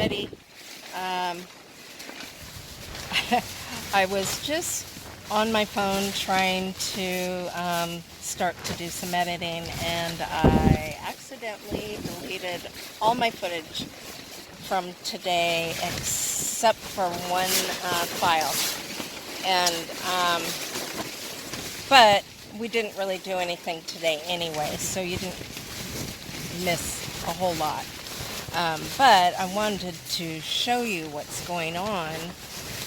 everybody. I was just on my phone trying to start to do some editing, and I accidentally deleted all my footage from today except for one file. And but we didn't really do anything today anyway, so you didn't miss a whole lot. But I wanted to show you what's going on.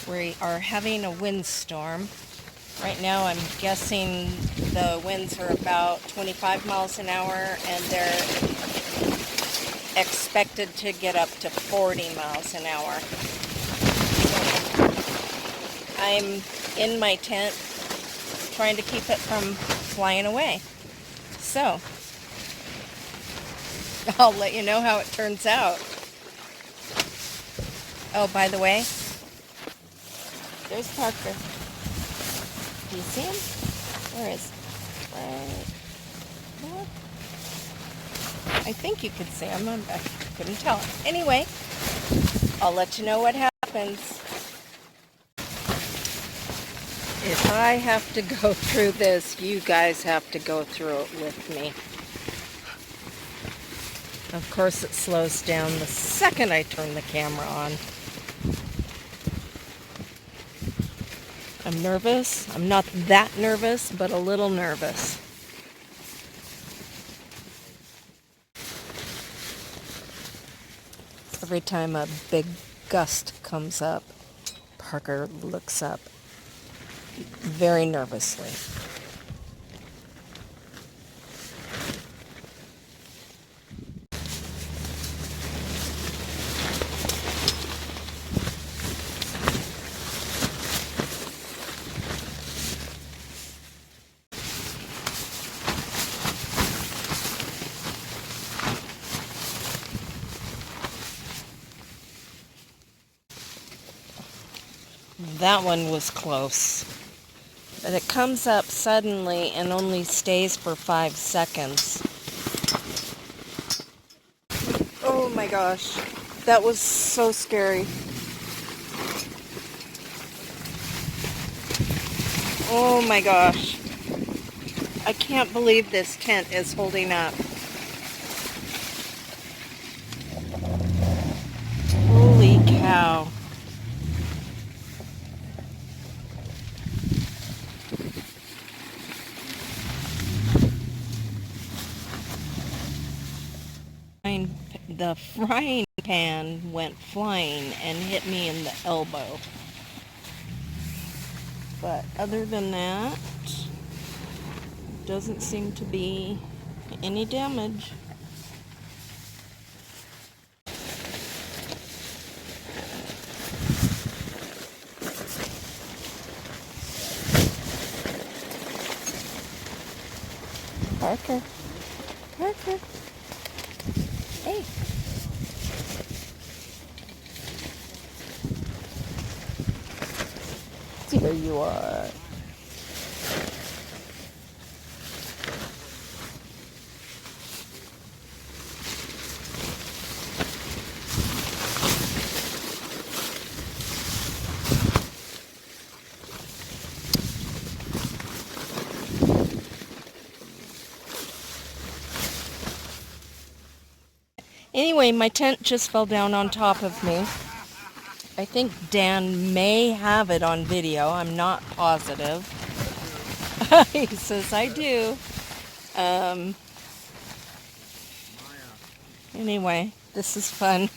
We are having a windstorm. Right now I'm guessing the winds are about 25 miles an hour, and they're expected to get up to 40 miles an hour. I'm in my tent trying to keep it from flying away. So, I'll let you know how it turns out. Oh, by the way, there's Parker. Do you see him? Where is he? What? I think you could see him. I couldn't tell. Anyway, I'll let you know what happens. If I have to go through this, you guys have to go through it with me. Of course, it slows down the second I turn the camera on. I'm nervous. I'm not that nervous, but a little nervous. Every time a big gust comes up, Parker looks up very nervously. That one was close. But it comes up suddenly and only stays for 5 seconds. Oh my gosh. That was so scary. Oh my gosh. I can't believe this tent is holding up. Holy cow. The frying pan went flying and hit me in the elbow. But other than that, doesn't seem to be any damage. Parker. Parker. Hey. There you are. Anyway, my tent just fell down on top of me. I think Dan may have it on video. I'm not positive. He says I do. Anyway, this is fun.